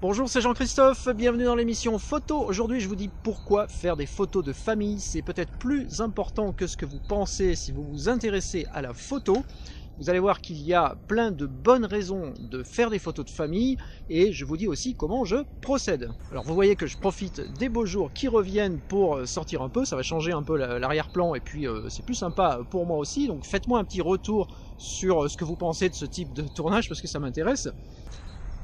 Bonjour, c'est Jean-Christophe, bienvenue dans l'émission Photo. Aujourd'hui, je vous dis pourquoi faire des photos de famille, c'est peut-être plus important que ce que vous pensez si vous vous intéressez à la photo. Vous allez voir qu'il y a plein de bonnes raisons de faire des photos de famille et je vous dis aussi comment je procède. Alors vous voyez que je profite des beaux jours qui reviennent pour sortir un peu, ça va changer un peu l'arrière-plan et puis c'est plus sympa pour moi aussi. Donc faites-moi un petit retour sur ce que vous pensez de ce type de tournage parce que ça m'intéresse.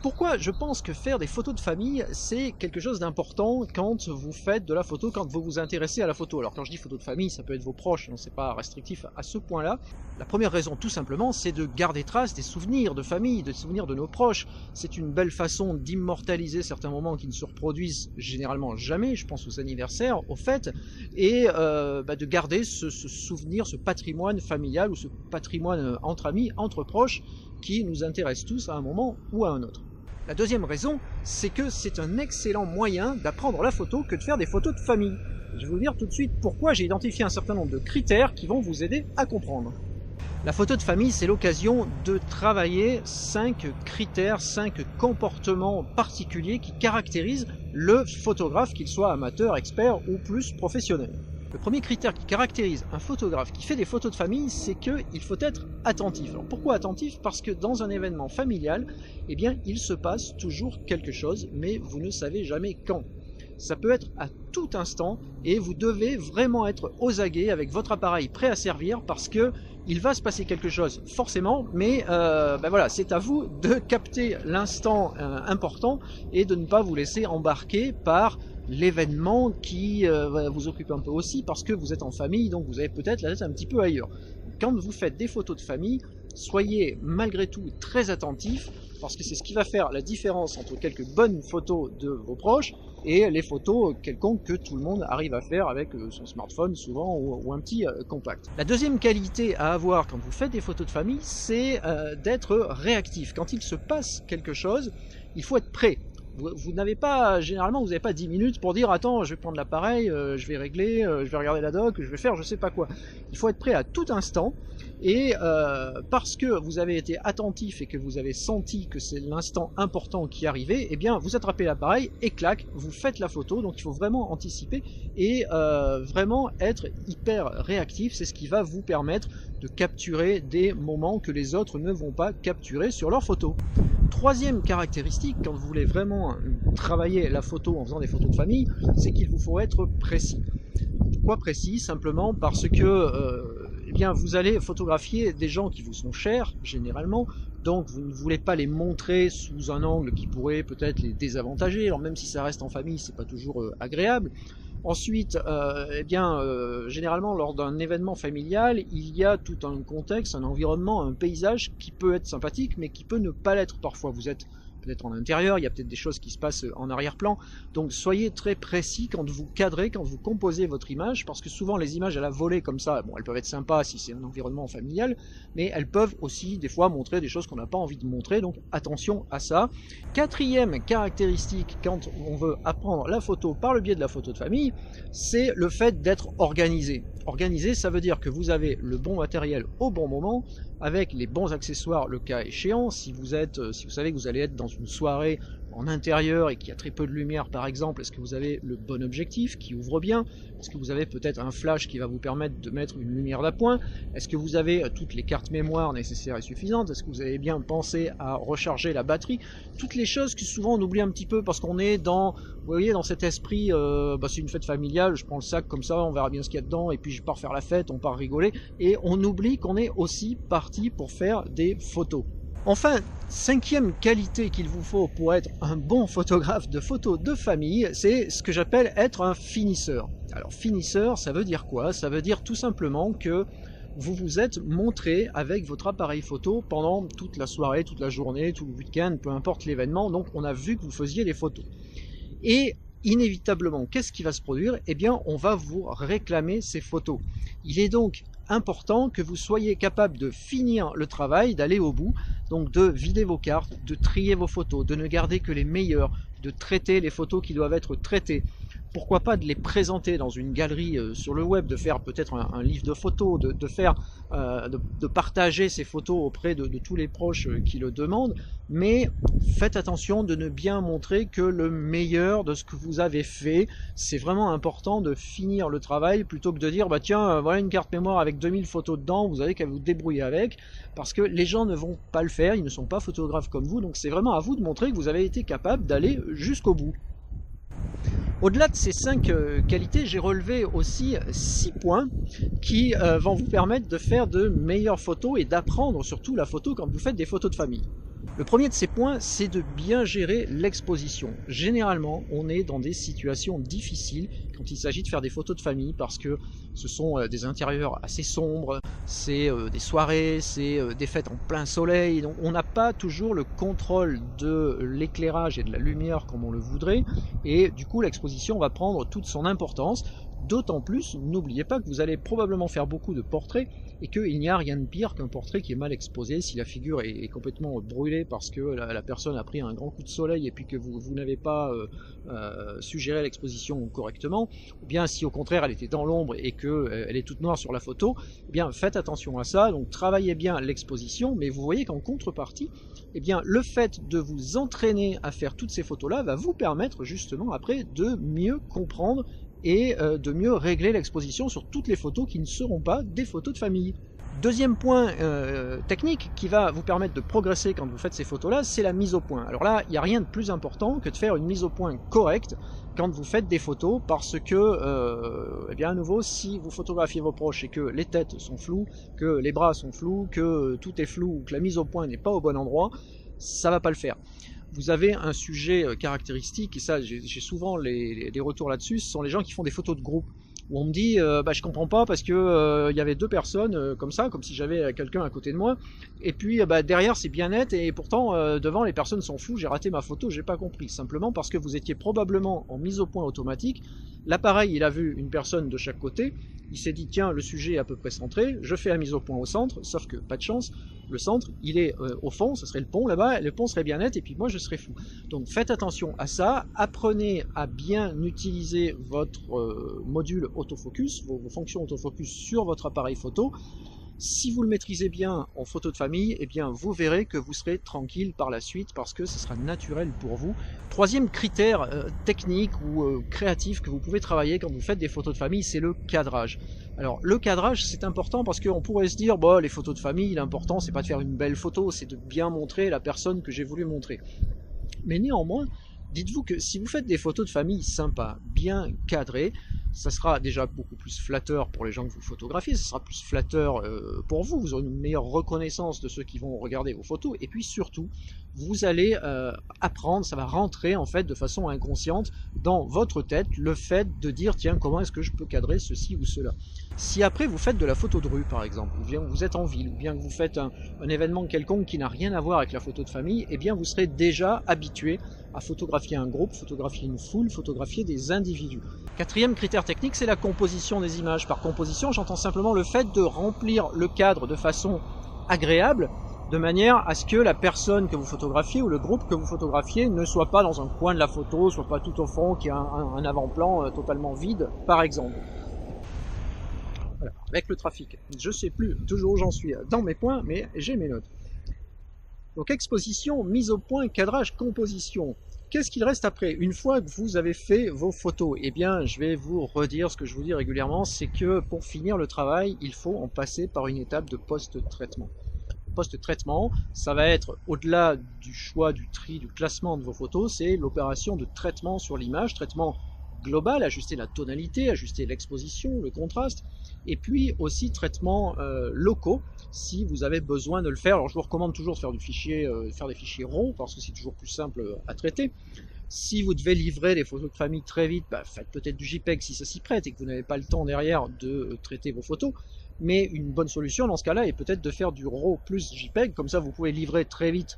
Pourquoi je pense que faire des photos de famille, c'est quelque chose d'important quand vous faites de la photo, quand vous vous intéressez à la photo. Alors quand je dis photo de famille, ça peut être vos proches, c'est pas restrictif à ce point-là. La première raison, tout simplement, c'est de garder trace des souvenirs de famille, des souvenirs de nos proches. C'est une belle façon d'immortaliser certains moments qui ne se reproduisent généralement jamais, je pense aux anniversaires, aux fêtes, et de garder ce souvenir, ce patrimoine familial ou ce patrimoine entre amis, entre proches, qui nous intéresse tous à un moment ou à un autre. La deuxième raison, c'est que c'est un excellent moyen d'apprendre la photo que de faire des photos de famille. Je vais vous dire tout de suite pourquoi j'ai identifié un certain nombre de critères qui vont vous aider à comprendre. La photo de famille, c'est l'occasion de travailler 5 critères, 5 comportements particuliers qui caractérisent le photographe, qu'il soit amateur, expert ou plus professionnel. Le premier critère qui caractérise un photographe qui fait des photos de famille, c'est qu'il faut être attentif. Alors pourquoi attentif? Parce que dans un événement familial, eh bien, il se passe toujours quelque chose, mais vous ne savez jamais quand. Ça peut être à tout instant et vous devez vraiment être aux aguets avec votre appareil prêt à servir parce que il va se passer quelque chose forcément, mais voilà, c'est à vous de capter l'instant important et de ne pas vous laisser embarquer par l'événement qui va vous occuper un peu aussi parce que vous êtes en famille, donc vous avez peut-être la tête un petit peu ailleurs. Quand vous faites des photos de famille, soyez malgré tout très attentifs parce que c'est ce qui va faire la différence entre quelques bonnes photos de vos proches et les photos quelconques que tout le monde arrive à faire avec son smartphone souvent ou un petit compact. La deuxième qualité à avoir quand vous faites des photos de famille, c'est d'être réactif. Quand il se passe quelque chose, il faut être prêt. Vous n'avez pas, généralement, vous n'avez pas 10 minutes pour dire attends, je vais prendre l'appareil, je vais régler, je vais regarder la doc, je vais faire je sais pas quoi. Il faut être prêt à tout instant et parce que vous avez été attentif et que vous avez senti que c'est l'instant important qui arrivait, eh bien vous attrapez l'appareil et clac, vous faites la photo. Donc il faut vraiment anticiper et vraiment être hyper réactif. C'est ce qui va vous permettre de capturer des moments que les autres ne vont pas capturer sur leurs photos. Troisième caractéristique, quand vous voulez vraiment travailler la photo en faisant des photos de famille, c'est qu'il vous faut être précis. Pourquoi précis? Simplement parce que eh bien, vous allez photographier des gens qui vous sont chers, généralement, donc vous ne voulez pas les montrer sous un angle qui pourrait peut-être les désavantager, alors même si ça reste en famille, c'est pas toujours agréable. Ensuite, généralement lors d'un événement familial, il y a tout un contexte, un environnement, un paysage qui peut être sympathique, mais qui peut ne pas l'être parfois. Vous êtes peut-être en intérieur, il y a peut-être des choses qui se passent en arrière-plan, donc soyez très précis quand vous cadrez, quand vous composez votre image, parce que souvent les images à la volée comme ça, bon, elles peuvent être sympas si c'est un environnement familial, mais elles peuvent aussi des fois montrer des choses qu'on n'a pas envie de montrer, donc attention à ça. Quatrième caractéristique quand on veut apprendre la photo par le biais de la photo de famille, c'est le fait d'être organisé. Organisé, ça veut dire que vous avez le bon matériel au bon moment, avec les bons accessoires le cas échéant. Si vous savez que vous allez être dans une soirée en intérieur et qu'il y a très peu de lumière par exemple, est-ce que vous avez le bon objectif qui ouvre bien? Est-ce que vous avez peut-être un flash qui va vous permettre de mettre une lumière d'appoint? Est-ce que vous avez toutes les cartes mémoire nécessaires et suffisantes? Est-ce que vous avez bien pensé à recharger la batterie? Toutes les choses que souvent on oublie un petit peu parce qu'on est dans, vous voyez, dans cet esprit, c'est une fête familiale, je prends le sac comme ça, on verra bien ce qu'il y a dedans et puis je pars faire la fête, on part rigoler et on oublie qu'on est aussi parti pour faire des photos. Enfin, cinquième qualité qu'il vous faut pour être un bon photographe de photos de famille, c'est ce que j'appelle être un finisseur. Alors finisseur, ça veut dire quoi? Ça veut dire tout simplement que vous vous êtes montré avec votre appareil photo pendant toute la soirée, toute la journée, tout le week-end, peu importe l'événement, donc on a vu que vous faisiez des photos. Et inévitablement, qu'est-ce qui va se produire? Eh bien, on va vous réclamer ces photos. Il est donc important que vous soyez capable de finir le travail, d'aller au bout, donc de vider vos cartes, de trier vos photos, de ne garder que les meilleures, de traiter les photos qui doivent être traitées, pourquoi pas de les présenter dans une galerie sur le web, de faire peut-être un livre de photos, de partager ces photos auprès de tous les proches qui le demandent, mais faites attention de ne bien montrer que le meilleur de ce que vous avez fait. C'est vraiment important de finir le travail plutôt que de dire bah tiens voilà une carte mémoire avec 2000 photos dedans, vous avez qu'à vous débrouiller avec, parce que les gens ne vont pas le faire, ils ne sont pas photographes comme vous, donc c'est vraiment à vous de montrer que vous avez été capable d'aller jusqu'au bout. Au-delà de ces 5 qualités, j'ai relevé aussi 6 points qui vont vous permettre de faire de meilleures photos et d'apprendre surtout la photo quand vous faites des photos de famille. Le premier de ces points, c'est de bien gérer l'exposition. Généralement, on est dans des situations difficiles quand il s'agit de faire des photos de famille parce que ce sont des intérieurs assez sombres, c'est des soirées, c'est des fêtes en plein soleil, donc on n'a pas toujours le contrôle de l'éclairage et de la lumière comme on le voudrait, et du coup l'exposition va prendre toute son importance. D'autant plus, n'oubliez pas que vous allez probablement faire beaucoup de portraits et qu'il n'y a rien de pire qu'un portrait qui est mal exposé. Si la figure est complètement brûlée parce que la personne a pris un grand coup de soleil et puis que vous n'avez pas suggéré l'exposition correctement, ou bien si au contraire elle était dans l'ombre et qu'elle est toute noire sur la photo, eh bien faites attention à ça, donc travaillez bien l'exposition, mais vous voyez qu'en contrepartie, eh bien, le fait de vous entraîner à faire toutes ces photos-là va vous permettre justement après de mieux comprendre et de mieux régler l'exposition sur toutes les photos qui ne seront pas des photos de famille. Deuxième point technique qui va vous permettre de progresser quand vous faites ces photos-là, c'est la mise au point. Alors là, il n'y a rien de plus important que de faire une mise au point correcte quand vous faites des photos, parce que, eh bien à nouveau, si vous photographiez vos proches et que les têtes sont floues, que les bras sont flous, que tout est flou, ou que la mise au point n'est pas au bon endroit, ça va pas le faire. Vous avez un sujet caractéristique, et ça j'ai souvent des retours là-dessus, ce sont les gens qui font des photos de groupe, où on me dit bah, je comprends pas parce que y avait 2 personnes comme ça, comme si j'avais quelqu'un à côté de moi, et puis bah, derrière c'est bien net, et pourtant devant les personnes sont floues, j'ai raté ma photo, j'ai pas compris, simplement parce que vous étiez probablement en mise au point automatique. L'appareil il a vu une personne de chaque côté, il s'est dit tiens le sujet est à peu près centré, je fais la mise au point au centre, sauf que pas de chance, le centre il est au fond, ce serait le pont là-bas, le pont serait bien net et puis moi je serais flou. Donc faites attention à ça, apprenez à bien utiliser votre module autofocus, vos fonctions autofocus sur votre appareil photo. Si vous le maîtrisez bien en photo de famille, eh bien vous verrez que vous serez tranquille par la suite parce que ce sera naturel pour vous. Troisième critère technique ou créatif que vous pouvez travailler quand vous faites des photos de famille, c'est le cadrage. Alors le cadrage c'est important parce qu'on pourrait se dire bah, les photos de famille l'important c'est pas de faire une belle photo, c'est de bien montrer la personne que j'ai voulu montrer. Mais néanmoins, dites-vous que si vous faites des photos de famille sympas, bien cadrées, ça sera déjà beaucoup plus flatteur pour les gens que vous photographiez, ça sera plus flatteur pour vous, vous aurez une meilleure reconnaissance de ceux qui vont regarder vos photos, et puis surtout, vous allez apprendre, ça va rentrer en fait de façon inconsciente dans votre tête, le fait de dire tiens comment est-ce que je peux cadrer ceci ou cela. Si après vous faites de la photo de rue par exemple, ou bien vous êtes en ville, ou bien que vous faites un événement quelconque qui n'a rien à voir avec la photo de famille, eh bien vous serez déjà habitué à photographier un groupe, photographier une foule, photographier des individus. Quatrième critère technique, c'est la composition des images. Par composition, j'entends simplement le fait de remplir le cadre de façon agréable, de manière à ce que la personne que vous photographiez ou le groupe que vous photographiez ne soit pas dans un coin de la photo, soit pas tout au fond, qu'il y a un avant-plan totalement vide, par exemple. Voilà, avec le trafic. Je sais plus toujours où j'en suis dans mes points, mais j'ai mes notes. Donc exposition, mise au point, cadrage, composition. Qu'est-ce qu'il reste après? Une fois que vous avez fait vos photos, eh bien je vais vous redire ce que je vous dis régulièrement, c'est que pour finir le travail, il faut en passer par une étape de post-traitement. Post-traitement, ça va être au-delà du choix, du tri, du classement de vos photos, c'est l'opération de traitement sur l'image, traitement global, ajuster la tonalité, ajuster l'exposition, le contraste, et puis aussi traitements locaux si vous avez besoin de le faire. Alors je vous recommande toujours de faire des fichiers RAW parce que c'est toujours plus simple à traiter. Si vous devez livrer des photos de famille très vite, bah, faites peut-être du JPEG si ça s'y prête et que vous n'avez pas le temps derrière de traiter vos photos. Mais une bonne solution dans ce cas-là est peut-être de faire du RAW plus JPEG, comme ça vous pouvez livrer très vite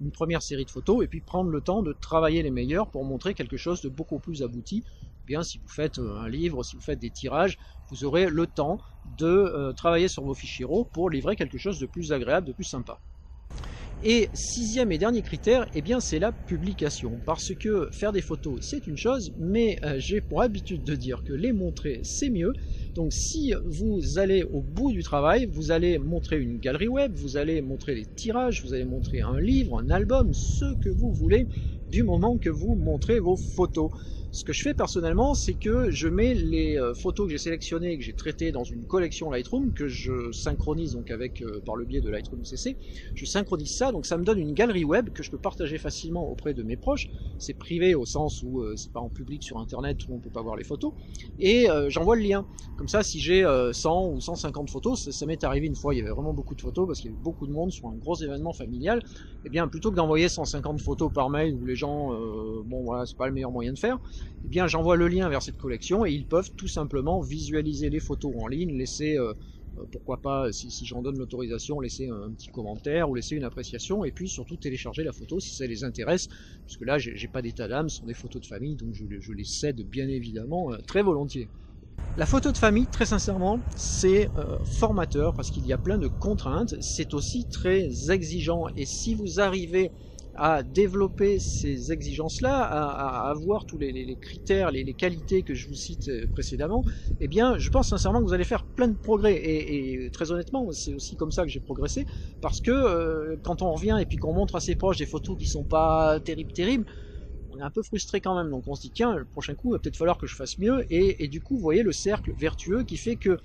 une première série de photos et puis prendre le temps de travailler les meilleures pour montrer quelque chose de beaucoup plus abouti. Bien, si vous faites un livre, si vous faites des tirages, vous aurez le temps de travailler sur vos fichiers RAW pour livrer quelque chose de plus agréable, de plus sympa. Et sixième et dernier critère, eh bien c'est la publication. Parce que faire des photos c'est une chose, mais j'ai pour habitude de dire que les montrer c'est mieux. Donc si vous allez au bout du travail, vous allez montrer une galerie web, vous allez montrer des tirages, vous allez montrer un livre, un album, ce que vous voulez, du moment que vous montrez vos photos. Ce que je fais personnellement, c'est que je mets les photos que j'ai sélectionnées et que j'ai traitées dans une collection Lightroom que je synchronise donc avec par le biais de Lightroom CC. Je synchronise ça, donc ça me donne une galerie web que je peux partager facilement auprès de mes proches. C'est privé au sens où c'est pas en public sur internet, tout le monde peut pas voir les photos. Et j'envoie le lien. Comme ça, si j'ai 100 ou 150 photos, ça m'est arrivé une fois, il y avait vraiment beaucoup de photos parce qu'il y avait beaucoup de monde sur un gros événement familial. Et bien plutôt que d'envoyer 150 photos par mail où les gens, bon voilà, c'est pas le meilleur moyen de faire, eh bien j'envoie le lien vers cette collection et ils peuvent tout simplement visualiser les photos en ligne, laisser, pourquoi pas, si j'en donne l'autorisation, laisser un petit commentaire ou laisser une appréciation, et puis surtout télécharger la photo si ça les intéresse, parce que là j'ai pas d'état d'âme, ce sont des photos de famille, donc je les cède bien évidemment très volontiers. La photo de famille, très sincèrement, c'est formateur parce qu'il y a plein de contraintes, c'est aussi très exigeant, et si vous arrivez à développer ces exigences-là, à avoir tous les critères, les qualités que je vous cite précédemment, eh bien, je pense sincèrement que vous allez faire plein de progrès. Et très honnêtement, c'est aussi comme ça que j'ai progressé, parce que quand on revient et puis qu'on montre à ses proches des photos qui sont pas terribles, on est un peu frustré quand même. Donc on se dit, tiens, le prochain coup, il va peut-être falloir que je fasse mieux. Et du coup, vous voyez le cercle vertueux qui fait que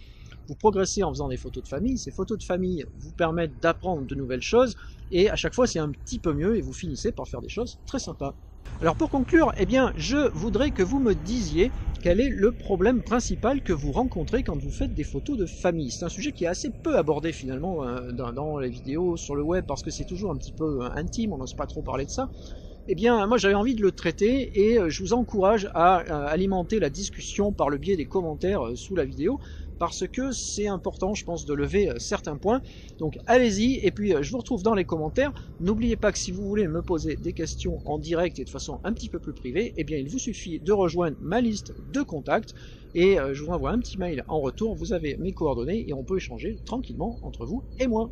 vous progressez en faisant des photos de famille. Ces photos de famille vous permettent d'apprendre de nouvelles choses, et à chaque fois c'est un petit peu mieux, et vous finissez par faire des choses très sympas. Alors pour conclure, eh bien, je voudrais que vous me disiez quel est le problème principal que vous rencontrez quand vous faites des photos de famille. C'est un sujet qui est assez peu abordé finalement dans les vidéos sur le web, parce que c'est toujours un petit peu intime, on n'ose pas trop parler de ça. Eh bien, moi j'avais envie de le traiter, et je vous encourage à alimenter la discussion par le biais des commentaires sous la vidéo, parce que c'est important, je pense, de lever certains points. Donc allez-y, et puis je vous retrouve dans les commentaires. N'oubliez pas que si vous voulez me poser des questions en direct et de façon un petit peu plus privée, eh bien il vous suffit de rejoindre ma liste de contacts, et je vous envoie un petit mail en retour, vous avez mes coordonnées, et on peut échanger tranquillement entre vous et moi.